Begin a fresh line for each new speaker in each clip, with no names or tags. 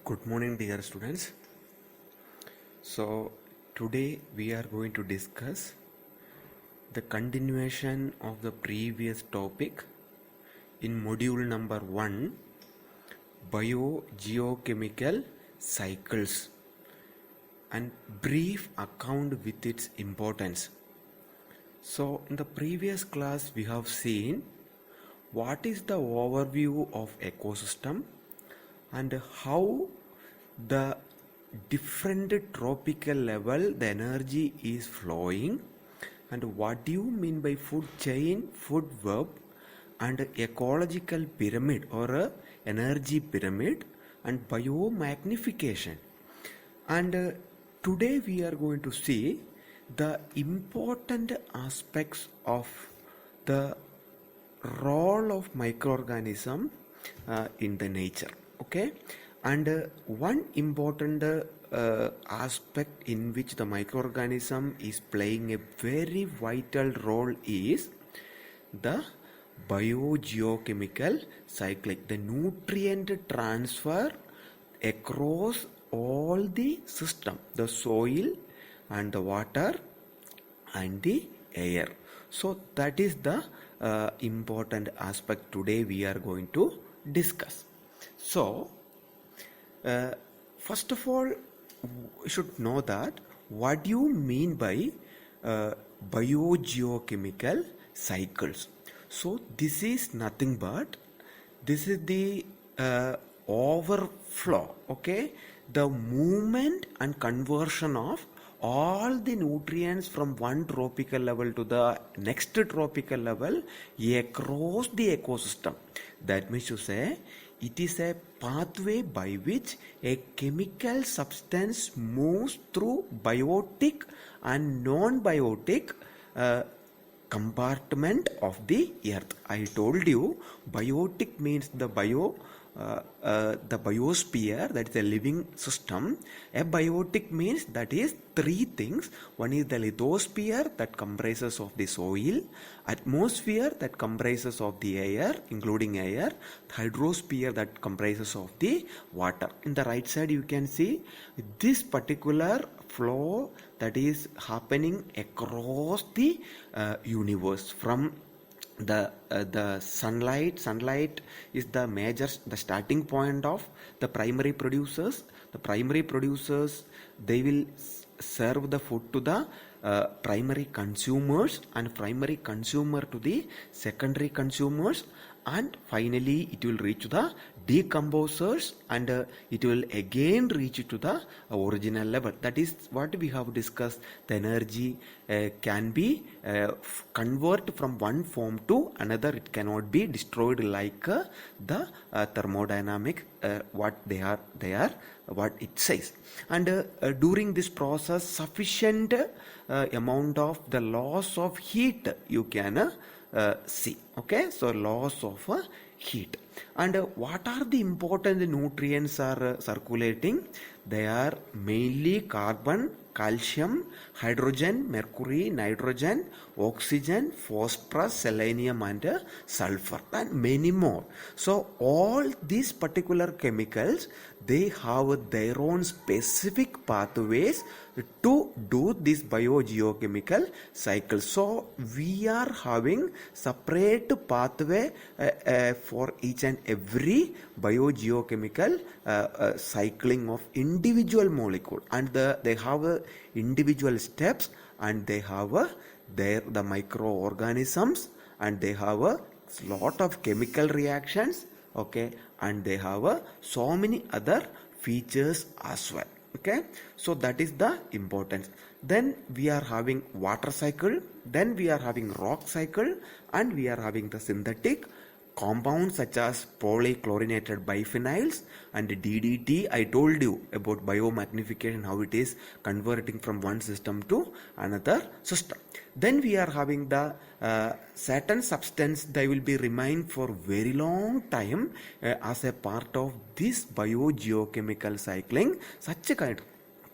Good morning, dear students. So, today we are going to discuss the continuation of the previous topic in module number 1, biogeochemical cycles, and brief account with its importance. So, in the previous class, we have seen what is the overview of ecosystem and how the different tropical level the energy is flowing, and what do you mean by food chain, food web, and ecological pyramid or a energy pyramid, and biomagnification. And today we are going to see the important aspects of the role of microorganism in the nature. Okay, and one important aspect in which the microorganism is playing a very vital role is the biogeochemical cycle, the nutrient transfer across all the system, the soil and the water and the air. So that is the important aspect today we are going to discuss. So first of all, you should know that what do you mean by biogeochemical cycles. So this is nothing but this is the overflow, okay, the movement and conversion of all the nutrients from one tropical level to the next tropical level across the ecosystem. That means to say it is a pathway by which a chemical substance moves through biotic and non-biotic compartment of the earth. I told you biotic means the biosphere, that is a living system. Abiotic means that is three things. One is the lithosphere that comprises of the soil, atmosphere that comprises of the air including air, hydrosphere that comprises of the water. In the right side you can see this particular flow that is happening across the universe. From the sunlight is the starting point of the primary producers. The primary producers, they will serve the food to the primary consumers, and primary consumer to the secondary consumers, and finally it will reach to the decomposers, and it will again reach to the original level. That is what we have discussed. The energy can be converted from one form to another. It cannot be destroyed like the thermodynamic what they are what it says. And during this process sufficient amount of the loss of heat you can see. Okay, so loss of heat. And what are the important nutrients are circulating? They are mainly carbon, calcium, hydrogen, mercury, nitrogen, oxygen, phosphorus, selenium, and sulfur, and many more. So all these particular chemicals, they have their own specific pathways to do this biogeochemical cycle. So we are having separate pathway for each and every biogeochemical cycling of individual molecule, and they have individual steps, and they have the microorganisms, and they have a lot of chemical reactions, okay, and they have so many other features as well. Okay, so that is the importance. Then we are having water cycle, then we are having rock cycle, and we are having the synthetic compounds such as polychlorinated biphenyls and DDT. I told you about biomagnification, how it is converting from one system to another system. Then we are having the certain substance they will be remain for very long time as a part of this biogeochemical cycling. Such a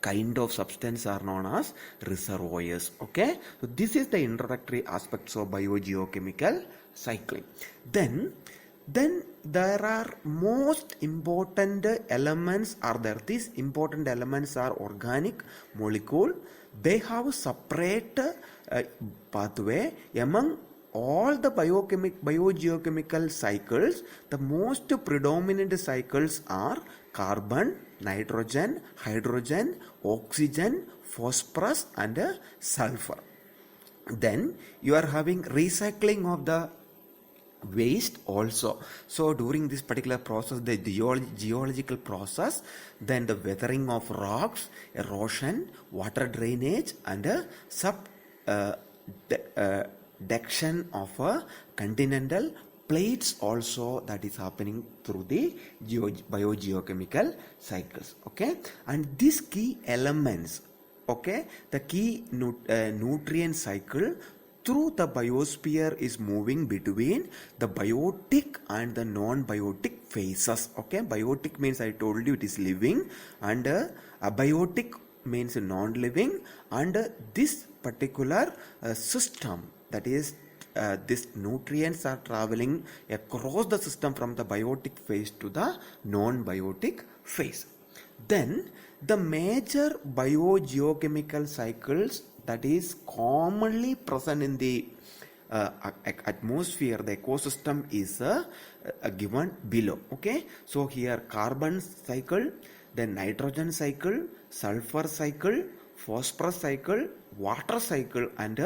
kind of substance are known as reservoirs. Okay, so this is the introductory aspects of biogeochemical cycling. Then Then there are most important elements are there. These important elements are organic molecule. They have separate pathway among all the biogeochemical cycles. The most predominant cycles are carbon, nitrogen, hydrogen, oxygen, phosphorus and sulfur. Then you are having recycling of the waste also. So during this particular process, the geological process, then the weathering of rocks, erosion, water drainage and subduction of continental plates also, that is happening through the biogeochemical cycles. Okay, and these key elements, okay, the key nutrient cycle through the biosphere is moving between the biotic and the non-biotic phases. Okay, biotic means, I told you, it is living, and abiotic means non-living, and this particular system, that is these nutrients are traveling across the system from the biotic phase to the non-biotic phase. Then the major biogeochemical cycles that is commonly present in the atmosphere, the ecosystem, is given below. Okay, so here carbon cycle, then nitrogen cycle, sulfur cycle, phosphorus cycle, water cycle and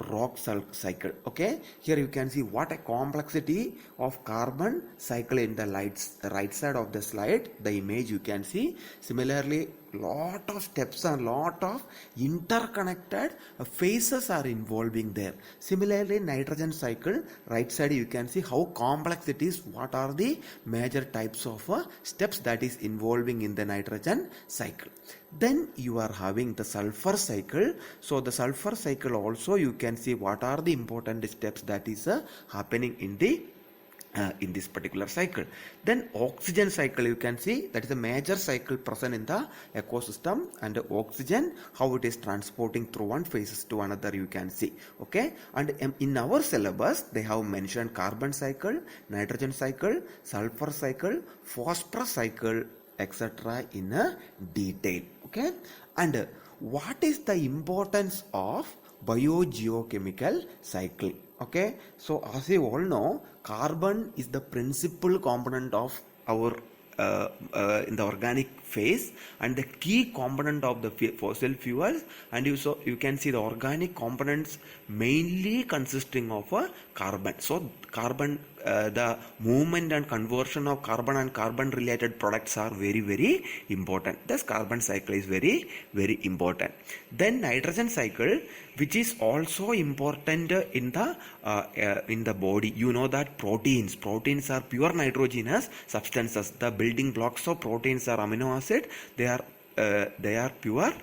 rock cycle. Okay, here you can see what a complexity of carbon cycle in the right side of the slide, the image you can see. Similarly, lot of steps and lot of interconnected phases are involving there. Similarly, nitrogen cycle, right side you can see how complex it is, what are the major types of steps that is involving in the nitrogen cycle. Then you are having the sulfur cycle. So the sulfur cycle also you can see what are the important steps that is happening in the in this particular cycle. Then oxygen cycle, you can see that is a major cycle present in the ecosystem, and oxygen, how it is transporting through one phases to another, you can see. Okay, and in our syllabus they have mentioned carbon cycle, nitrogen cycle, sulfur cycle, phosphorus cycle, etc. in a detail. Okay, and what is the importance of biogeochemical cycle? Okay, so as you all know, carbon is the principal component of our in the organic phase and the key component of the fossil fuels, and you can see the organic components mainly consisting of carbon. So carbon, the movement and conversion of carbon and carbon related products are very important. Thus carbon cycle is very important. Then nitrogen cycle, which is also important in the body. You know that proteins are pure nitrogenous substances. The building blocks of proteins are amino acid. They are pure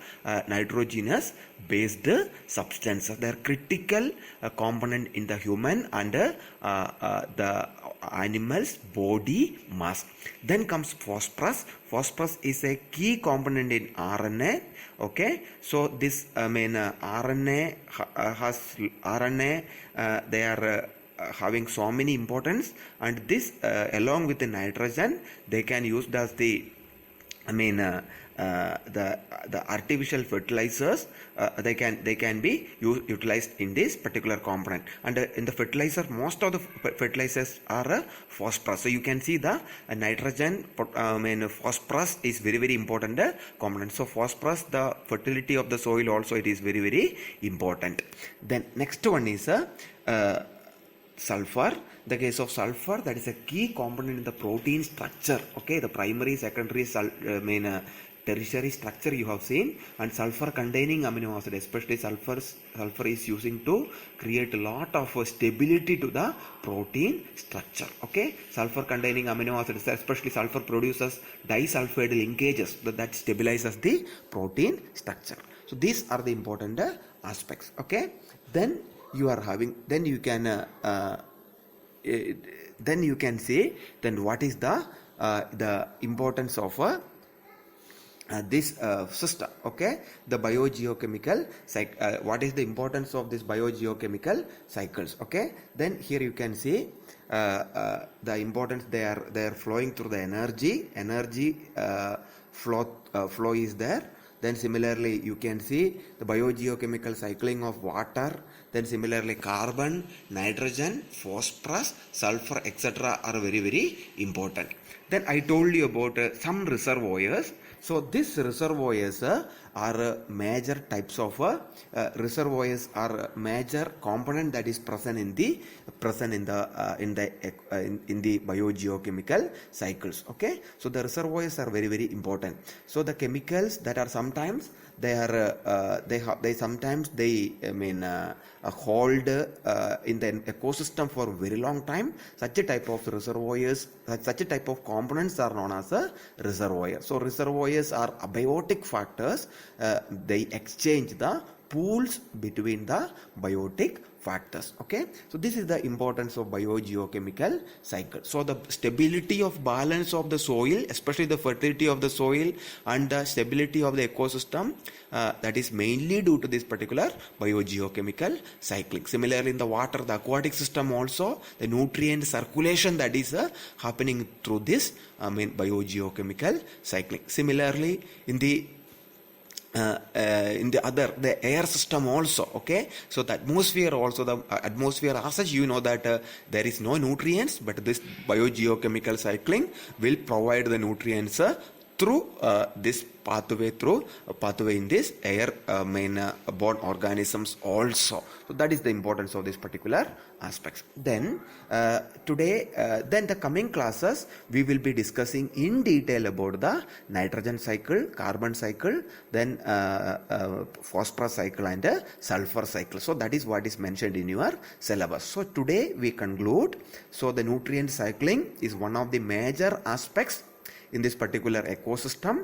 nitrogenous based substances. They are critical component in the human and the animal's body mass. Then comes phosphorus. Phosphorus is a key component in RNA. Okay, so this RNA they are having so many importance, and this along with the nitrogen they can use as the the artificial fertilizers. They can be utilized in this particular component, and in the fertilizer most of the fertilizers are phosphorus. So you can see the nitrogen phosphorus is very important component. So phosphorus, the fertility of the soil also, it is very important. Then next one is sulfur. The case of sulfur, that is a key component in the protein structure. Okay, the primary, secondary, tertiary structure you have seen, and sulfur containing amino acid, especially sulfur is using to create a lot of stability to the protein structure. Okay, sulfur containing amino acids, especially sulfur produces disulfide linkages that stabilizes the protein structure. So these are the important aspects. Okay, then you are having, then you can say then what is the importance of this system. Okay, the biogeochemical what is the importance of this biogeochemical cycles? Okay, then here you can see the importance. They are flowing through the energy flow is there. Then similarly you can see the biogeochemical cycling of water. Then similarly carbon, nitrogen, phosphorus, sulfur, etc. are very, very important. Then I told you about some reservoirs. So these reservoirs are major types of reservoirs are major component that is present in the biogeochemical cycles. Okay, so the reservoirs are very, very important. So the chemicals that are sometimes they are hold in the ecosystem for a very long time. Such a type of reservoirs, such a type of components are known as a reservoir. So reservoirs are abiotic factors. They exchange the pools between the biotic factors. Okay, so this is the importance of biogeochemical cycle. So the stability of balance of the soil, especially the fertility of the soil and the stability of the ecosystem, that is mainly due to this particular biogeochemical cycling. Similarly in the water, the aquatic system also, the nutrient circulation that is happening through this biogeochemical cycling. Similarly in the the air system also. Okay, so the atmosphere also, the atmosphere as such, you know that there is no nutrients, but this biogeochemical cycling will provide the nutrients through this pathway in this air borne organisms also. So that is the importance of this particular aspects. Then today then the coming classes we will be discussing in detail about the nitrogen cycle, carbon cycle, then phosphorus cycle and sulfur cycle. So that is what is mentioned in your syllabus. So today we conclude. So the nutrient cycling is one of the major aspects in this particular ecosystem.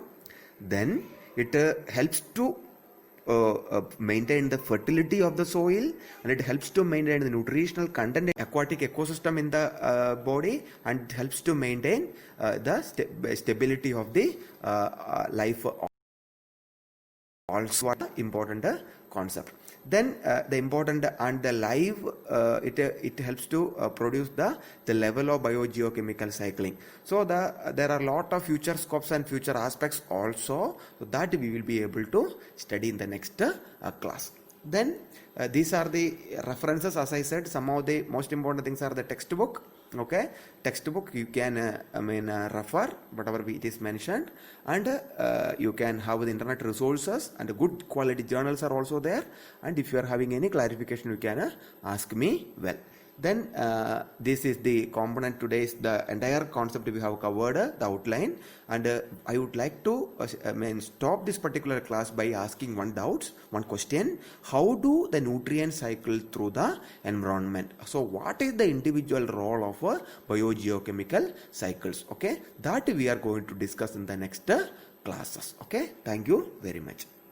Then it helps to maintain the fertility of the soil, and it helps to maintain the nutritional content aquatic ecosystem in the body, and it helps to maintain the stability of the life. Also an important concept. Then the important and the live it helps to produce the level of biogeochemical cycling. So there are a lot of future scopes and future aspects also, so that we will be able to study in the next class. Then these are the references. As I said, some of the most important things are the textbook. Okay, textbook you can refer whatever it is mentioned, and you can have the internet resources, and good quality journals are also there. And if you are having any clarification, you can ask me. Well, then this is the component. Today is the entire concept we have covered, the outline, and I would like to stop this particular class by asking one question: how do the nutrient cycle through the environment? So what is the individual role of biogeochemical cycles? Okay, that we are going to discuss in the next classes. Okay, thank you very much.